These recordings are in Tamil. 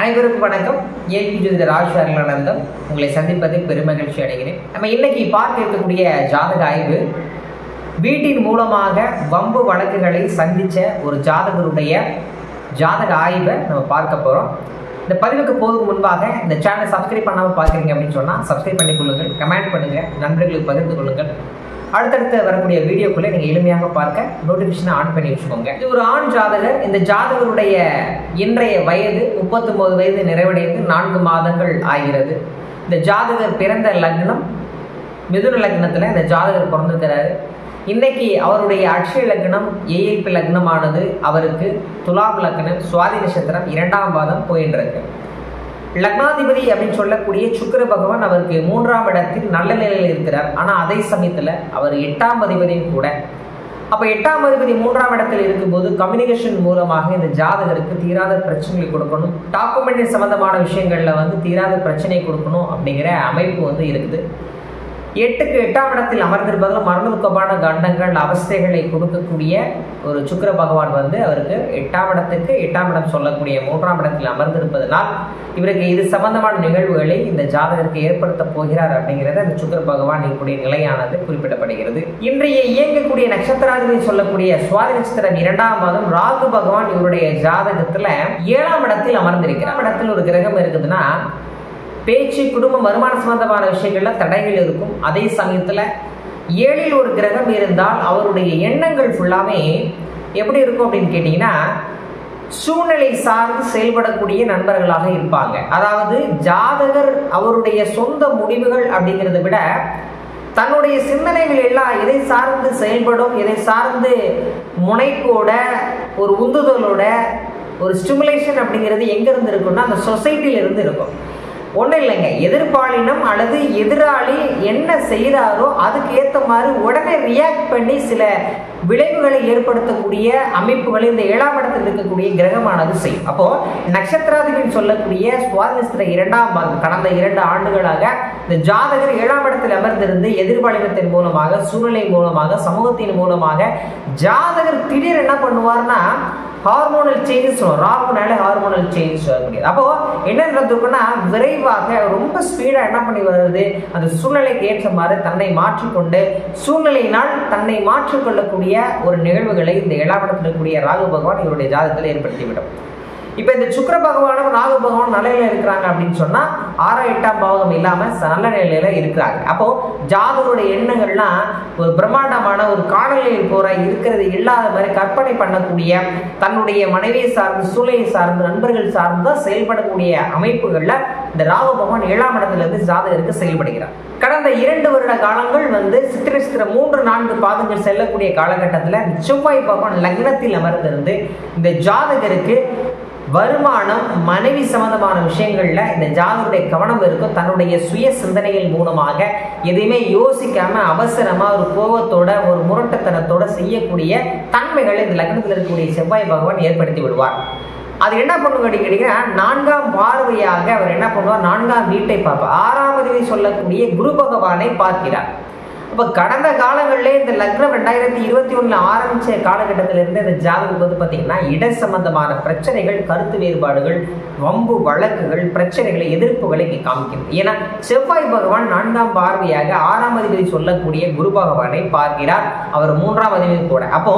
அனைவருக்கும் வணக்கம். ஏபி ஜோதிடர் ராஜ்வாரிலானந்தம் உங்களை சந்திப்பதில் பெருமகிழ்ச்சி அடைகிறேன். நம்ம இன்னைக்கு பார்க்க இருக்கக்கூடிய ஜாதக ஆய்வு வீட்டின் மூலமாக வம்பு வழக்குகளை சந்திச்ச ஒரு ஜாதகருடைய ஜாதக ஆய்வை நம்ம பார்க்க போறோம். இந்த பதிவுக்கு போதுக்கு முன்பாக இந்த சேனலை சப்ஸ்கிரைப் பண்ணாமல் பார்க்குறீங்க அப்படின்னு சொன்னால் சப்ஸ்கிரைப் பண்ணிக் கொள்ளுங்கள், கமெண்ட் பண்ணுங்க, நண்பர்களுக்கு பகிர்ந்து கொள்ளுங்கள். அடுத்தடுத்து வரக்கூடிய வீடியோக்குள்ளே நீங்கள் எளிமையாக பார்க்க நோட்டிஃபிகேஷனை ஆன் பண்ணி வச்சுக்கோங்க. இது ஒரு ஆண் ஜாதகர். இந்த ஜாதகருடைய இன்றைய வயது 39 வயது நிறைவடைந்து 4 மாதங்கள் ஆகிறது. இந்த ஜாதகர் பிறந்த லக்னம் மிதுன லக்னத்தில் இந்த ஜாதகர் பிறந்திருக்கிறாரு. இன்னைக்கு அவருடைய அட்சய லக்னம் ஏஎல்பி லக்னமானது அவருக்கு துலாம் லக்னம் சுவாதி நட்சத்திரம் 2ஆம் பாதம் போயின்றிருக்கு. லக்னாதிபதி அப்படின்னு சொல்லக்கூடிய சுக்கிர பகவான் அவருக்கு 3ஆம் இடத்தில் நல்ல நிலையில் இருக்கிறார். ஆனால் அதே சமயத்தில் அவர் 8ஆம் அதிபதியும் கூட. அப்போ 8ஆம் அதிபதி 3ஆம் இடத்தில் இருக்கும்போது கம்யூனிகேஷன் மூலமாக இந்த ஜாதகருக்கு தீராத பிரச்சனைகளை கொடுக்கணும், டாக்குமெண்ட் சம்பந்தமான விஷயங்கள்ல தீராத பிரச்சனை கொடுக்கணும் அப்படிங்கிற அமைப்பு இருக்குது. 8க்கு 8ஆம் இடத்தில் அமர்ந்திருப்பதால் மரணத்துக்கான கண்டங்கள் அவஸ்தைகளை கொடுக்கக்கூடிய ஒரு சுக்கிர பகவான் அவருக்கு 8ஆம் இடத்துக்கு 8ஆம் இடம் சொல்லக்கூடிய 3ஆம் இடத்தில் அமர்ந்திருப்பதனால் இவருக்கு இது சம்பந்தமான நிகழ்வுகளை இந்த ஜாதகருக்கு ஏற்படுத்த போகிறார் அப்படிங்கிறது அந்த சுக்கிர பகவான் இருக்கக்கூடிய நிலையானது குறிப்பிடப்படுகிறது. இன்றைய இயங்கக்கூடிய நட்சத்திராதிபதி சொல்லக்கூடிய சுவாதி நட்சத்திரம் 2ஆம் மாதம் ராகு பகவான் இவருடைய ஜாதகத்துல 7ஆம் இடத்தில் அமர்ந்திருக்கிறார். இடத்தில் ஒரு கிரகம் இருக்குதுன்னா பேச்சு, குடும்பம், வருமான சம்பந்தமான விஷயங்கள்ல தடைகள் இருக்கும். அதே சமயத்துல 7ல் ஒரு கிரகம் இருந்தால் அவருடைய எண்ணங்கள் ஃபுல்லாமே எப்படி இருக்கும் அப்படின்னு கேட்டீங்கன்னா சூழ்நிலை சார்ந்து செயல்படக்கூடிய நண்பர்களாக இருப்பாங்க. அதாவது ஜாதகர் அவருடைய சொந்த முடிவுகள் அப்படிங்கிறத விட தன்னுடைய சிந்தனைகள் எல்லாம் எதை சார்ந்து செயல்படும், எதை சார்ந்து முனைப்போட ஒரு உந்துதலோட ஒரு ஸ்டிமுலேஷன் அப்படிங்கிறது எங்க இருந்து இருக்கும்னா அந்த சொசைட்டில இருந்து இருக்கும். ஒன்றும் இல்லைங்க, எதிர்பாலினம் அல்லது எதிராளி என்ன செய்கிறாரோ அதுக்கு ஏற்ற மாதிரி உடனே ரியாக்ட் பண்ணி சில விளைவுகளை ஏற்படுத்தக்கூடிய அமைப்புகளை இந்த 7ஆம் இடத்தில் இருக்கக்கூடிய கிரகமானது செய்யும். அப்போ நட்சத்திராதிபதி சொல்லக்கூடிய சுவாதி நட்சத்திர 2ஆம் பாகம் கடந்த 2 ஆண்டுகளாக இந்த ஜாதகர் 7ஆம் இடத்தில் அமர்ந்திருந்து எதிர்பாலினத்தின் மூலமாக, சூழ்நிலை மூலமாக, சமூகத்தின் மூலமாக ஜாதகர் திடீர் என்ன பண்ணுவார்னா ஹார்மோனல் சேஞ்சஸ், ராகுனால ஹார்மோனல் சேஞ்சஸ் வரக்கூடியது. அப்போ என்ன நடந்திருக்குன்னா விரைவாக ரொம்ப ஸ்பீடா என்ன பண்ணி வருது, அந்த சூழ்நிலைக்கு ஏற்ற மாதிரி தன்னை மாற்றிக்கொண்டு சூழ்நிலையினால் தன்னை மாற்றிக்கொள்ளக்கூடிய ஒரு நிகழ்வுகளை இந்த 7ஆம் இடத்தில் இருக்கக்கூடிய ராகு பகவான் இவருடைய ஜாதகத்தில் ஏற்படுத்திவிடும். இப்ப இந்த சுக்கிர பகவானும் ராகு பகவான் நல்ல நிலையில இருக்கிறாங்க அப்படின்னு சொன்னா 6ஆம் 8ஆம் பாவம் இல்லாம நல்ல நிலையில இருக்கிறாங்க. அப்போ ஜாதகருடைய எண்ணங்கள்லாம் ஒரு பிரம்மாண்டமான ஒரு காணொலியில் போற இருக்கிறது இல்லாத மாதிரி கற்பனை பண்ணக்கூடிய தன்னுடைய மனைவியை சார்ந்து, சூழலை சார்ந்து, நண்பர்கள் சார்ந்துதான் செயல்படக்கூடிய அமைப்புகள்ல இந்த ராகு பகவான் 7ஆம் இடத்துல இருந்து ஜாதகருக்கு செயல்படுகிறார். கடந்த 2 வருட காலங்கள் சித்திரை நட்சத்திரம் 3-4 பாதங்கள் செல்லக்கூடிய காலகட்டத்தில் செவ்வாய் பகவான் லக்னத்தில் அமர்ந்திருந்து இந்த ஜாதகருக்கு வருமானம், மனைவி சம்பந்தமான விஷயங்கள்ல இந்த ஜாதகருடைய கவனம் இருக்கும். தன்னுடைய சுய சிந்தனைகள் மூலமாக எதையுமே யோசிக்காம அவசரமா ஒரு கோபத்தோட ஒரு முரட்டுத்தனத்தோட செய்யக்கூடிய தன்மைகளை இந்த லக்னத்தில் இருக்கக்கூடிய செவ்வாய் பகவான் ஏற்படுத்தி விடுவார். அது என்ன பண்ணுங்க கேட்டீங்கன்னா 4ஆம் பார்வையாக அவர் என்ன பண்ணுவார், 4ஆம் வீட்டை பார்ப்பார். 6ஆம் அதிபதி சொல்லக்கூடிய குரு பகவானை பார்க்கிறார். அப்போ கடந்த காலங்களிலே இந்த லக்னம் 2021 ஆரம்பிச்ச காலகட்டத்திலிருந்து இந்த ஜாதகம் பார்த்தீங்கன்னா இட சம்பந்தமான பிரச்சனைகள், கருத்து வேறுபாடுகள், வம்பு வழக்குகள், பிரச்சனைகளை, எதிர்ப்புகளை காமிக்கிறது. ஏன்னா செவ்வாய் பகவான் 4ஆம் பார்வையாக 6ஆம் அதிபதி சொல்லக்கூடிய குரு பகவானை பார்க்கிறார். அவர் 3ஆம் அதிபதி கூட. அப்போ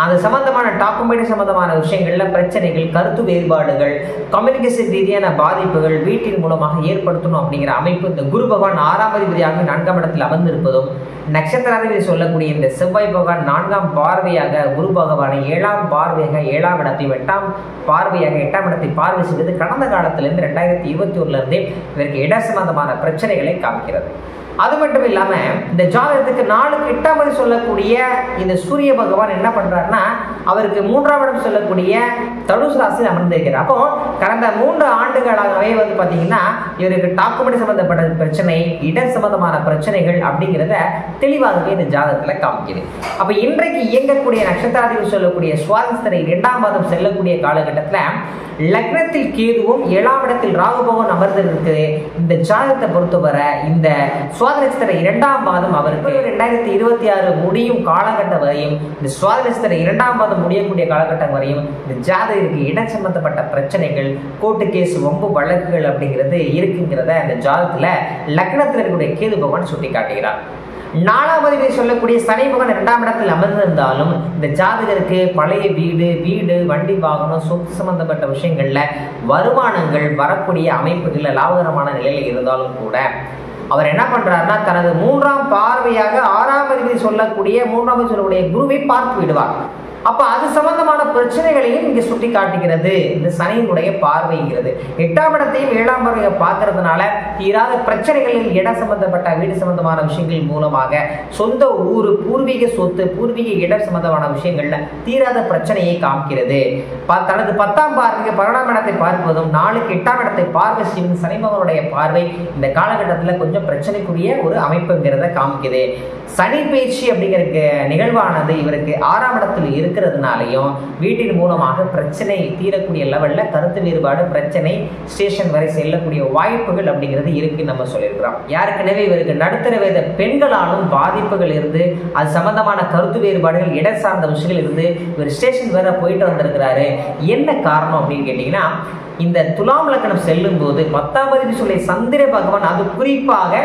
அது சம்பந்தமான டாக்குமெண்ட் சம்பந்தமான விஷயங்கள்ல பிரச்சனைகள், கருத்து வேறுபாடுகள், கம்யூனிகேஷன் ரீதியான பாதிப்புகள் வீட்டின் மூலமாக ஏற்படுத்தணும் அப்படிங்கிற அமைப்பு இந்த குரு பகவான் 6ஆம் அதிபதியாக 4ஆம் இடத்தில் அமர்ந்திருப்பதும் நட்சத்திராதிபதி சொல்லக்கூடிய இந்த செவ்வாய் பகவான் 4ஆம் பார்வையாக குரு பகவானை 7ஆம் பார்வையாக 7ஆம் இடத்தை 8ஆம் பார்வையாக 8ஆம் இடத்தை பார்வை செய்வது கடந்த காலத்திலிருந்து 2021 இருந்தே இதற்கு இட சம்பந்தமான பிரச்சனைகளை காமிக்கிறது. அது மட்டும் இல்லாம இந்த ஜாதகத்துக்கு 4க்கு 8ஆம் இடம் சொல்லக்கூடிய இந்த சூரிய பகவான் என்ன பண்றாருன்னா அவருக்கு 3ஆம் இடம் சொல்லக்கூடிய தனுசு ராசியில் அமர்ந்திருக்கிறார். அப்போ கடந்த 3 ஆண்டுகளாகவே பாத்தீங்கன்னா இவருக்கு டாக்குமெண்ட் சம்பந்தப்பட்ட பிரச்சனை, இடம் சம்பந்தமான பிரச்சனைகள் அப்படிங்கிறத தெளிவாகவே இந்த ஜாதகத்துல காமிக்குது. அப்ப இன்றைக்கு இயங்கக்கூடிய நட்சத்திராதிபதி சொல்லக்கூடிய சுவாதி நட்சத்திரம் 2ஆம் மாதம் செல்லக்கூடிய காலகட்டத்துல லக்னத்தில் கேதுவும் 7ஆம் இடத்தில் ராகு பகவான் அமர்ந்திருக்கு. இந்த ஜாதகத்தை பொறுத்தவரை இந்த சுவாதி நட்சத்திர 2ஆம் பாதம் அவருக்கு 2026 முடியும் காலகட்டம் வரையும், இந்த சுவாதி நட்சத்திர 2ஆம் பாதம் முடியக்கூடிய காலகட்டம் வரையும் இந்த ஜாதகருக்கு இட சம்பந்தப்பட்ட பிரச்சனைகள், கோர்ட்டு கேஸ், வம்பு வழக்குகள் அப்படிங்கிறது இருக்குங்கிறத இந்த ஜாதகத்துல லக்னத்தில் இருக்கக்கூடிய கேது பகவான் சுட்டி காட்டுகிறார். 4ஆம் அதிபதி சொல்லக்கூடிய சனி பகவான் 2ஆம் இடத்தில் அமர்ந்திருந்தாலும் இந்த ஜாதகருக்கு பழைய வீடு, வண்டி, வாகனம், சொத்து சம்பந்தப்பட்ட விஷயங்கள்ல வருமானங்கள் வரக்கூடிய அமைப்புகள்ல லாபகரமான நிலையில இருந்தாலும் கூட அவர் என்ன பண்றாருன்னா தனது 3ஆம் பார்வையாக 6ஆம் அதிபதி சொல்லக்கூடிய குருவை பார்த்து விடுவார். அப்ப அது சம்பந்தமான பிரச்சனைகளையும் இங்க சுட்டி காட்டுகிறது இந்த சனியினுடைய பார்வைங்கிறது. 8ஆம் இடத்தையும் 7ஆம் பார்வையை பார்க்கறதுனால தீராத பிரச்சனைகளில் இட சம்பந்தப்பட்ட வீடு சம்பந்தமான விஷயங்கள் மூலமாக சொந்த ஊர், பூர்வீக சொத்து, பூர்வீக இடம் சம்பந்தமான விஷயங்கள்ல தீராத பிரச்சனையை காமிக்கிறது. தனது 10ஆம் பார்வைக்கு 12ஆம் இடத்தை பார்ப்பதும் 4க்கு 8ஆம் இடத்தை பார்வை செய்யும் சனி பகவானுடைய பார்வை இந்த காலகட்டத்தில் கொஞ்சம் பிரச்சனைக்குரிய ஒரு அமைப்புங்கிறத காமிக்குது. சனி பயிற்சி அப்படிங்கிற நிகழ்வானது இவருக்கு 6ஆம் இடத்தில் இருக்கிறதுனாலையும் வீட்டின் மூலமாக பிரச்சனை தீரக்கூடிய லெவல்ல கருத்து வேறுபாடு, பிரச்சனை ஸ்டேஷன் வரை செல்லக்கூடிய வாய்ப்புகள் அப்படிங்கிறது இருக்கு நம்ம சொல்லியிருக்கிறோம். யாருக்கெனவே இவருக்கு நடுத்தர வயது பெண்களாலும் பாதிப்புகள் இருந்து அது சம்பந்தமான கருத்து வேறுபாடுகள், இட சார்ந்த விஷயங்கள் இருந்து இவர் ஸ்டேஷன் வேற போயிட்டு வந்திருக்கிறாரு. என்ன காரணம் அப்படின்னு கேட்டீங்கன்னா, இந்த துலாம் லக்னம் செல்லும் போது 10ஆம் அதிபதி சொல்லிய சந்திர பகவான் அது குறிப்பாக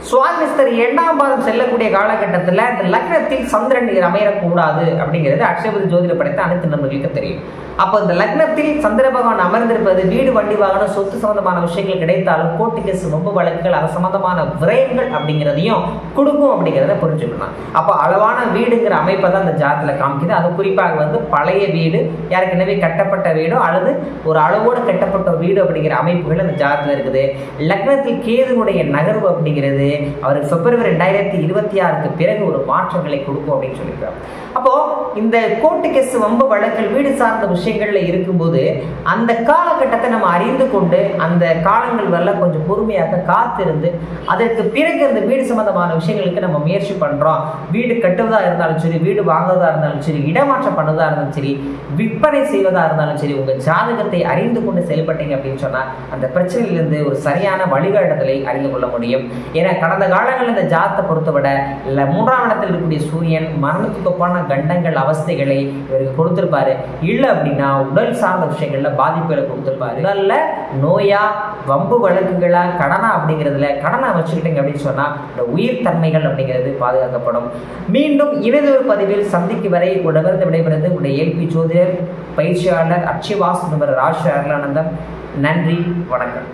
சுவாதி நட்சத்திர 2ஆம் பாதம் செல்லக்கூடிய காலகட்டத்தில் இந்த லக்னத்தில் சந்திரன் அமையக்கூடாது அப்படிங்கிறது அக்ஷயபதி ஜோதிட படைத்த அனைத்து நண்பர்களுக்கு தெரியும். அப்போ இந்த லக்னத்தில் சந்திர பகவான் அமர்ந்திருப்பது வீடு, வண்டி, வாகனம், சொத்து சம்பந்தமான விஷயங்கள் கிடைத்தாலும் கோர்ட்டு கேஸ், வம்பு வழக்குகள், அது சம்பந்தமான விரயங்கள் அப்படிங்கிறதையும் கொடுக்கும் அப்படிங்கிறத புரிஞ்சுக்கணும். அப்போ அளவான வீடுங்கிற அமைப்பை தான் இந்த ஜாதகத்தில் காமிக்குது. அது குறிப்பாக பழைய வீடு, யாருக்கெனவே கட்டப்பட்ட வீடோ அல்லது ஒரு அளவோடு கட்டப்பட்ட வீடு அப்படிங்கிற அமைப்புகள் இந்த ஜாதகத்தில் இருக்குது. லக்னத்தில் கேதுனுடைய நகர்வு அப்படிங்கிறது அவருக்கு பிப்ரவரி 2026க்கு பிறகு ஒரு மாற்றங்களை கொடுக்கும் அப்படின்னு சொல்லியிருக்காங்க. அப்போ இந்த கோர்ட்டு கேஸ், வம்பு வழக்குகள், வீடு சார்ந்த விஷயங்கள்ல இருக்கும்போது அந்த காலகட்டத்தை நம்ம அறிந்து கொண்டு அந்த காலங்கள் வரல கொஞ்சம் பொறுமையாக காத்திருந்து அதற்கு பிறகு அந்த வீடு சம்பந்தமான விஷயங்களுக்கு நம்ம முயற்சி பண்றோம். வீடு கட்டுவதா இருந்தாலும் சரி, வீடு வாங்குவதா இருந்தாலும் சரி, இடமாற்றம் பண்ணுவதா இருந்தாலும் சரி, விற்பனை செய்வதா இருந்தாலும் சரி, உங்க ஜாதகத்தை அறிந்து கொண்டு செயல்பட்டீங்க அப்படின்னு சொன்னா அந்த பிரச்சனையிலிருந்து ஒரு சரியான வழிகாட்டுதலை அறிந்து கொள்ள முடியும். ஏன்னா கடந்த காலங்களில் இந்த ஜாதகத்தை பொறுத்தவிட 3ஆம் இடத்தில் இருக்கக்கூடிய சூரியன் மரணத்துக்கு ஒப்பான கண்டங்கள், அவஸ்தைகளை இவருக்கு கொடுத்திருப்பாரு. இல்லை அப்படின்னா உடல் சார்ந்த விஷயங்கள்ல பாதிப்புகளை கொடுத்திருப்பாரு. உடல்ல நோயா, வம்பு வழக்குகளா, கடனா அப்படிங்கிறதுல கடனை வச்சுக்கிட்டீங்க அப்படின்னு சொன்னா இந்த உயிர் தன்மைகள் அப்படிங்கிறது பாதுகாக்கப்படும். மீண்டும் இணையதொரு பதிவில் சந்திக்கு வரை உடனிருந்து விடைபெறுவது உடைய ஏல்பி ஜோதிடர் பயிற்சியாளர் அக்ஷய் வாசு ராஜ் அருளானந்தம். நன்றி, வணக்கம்.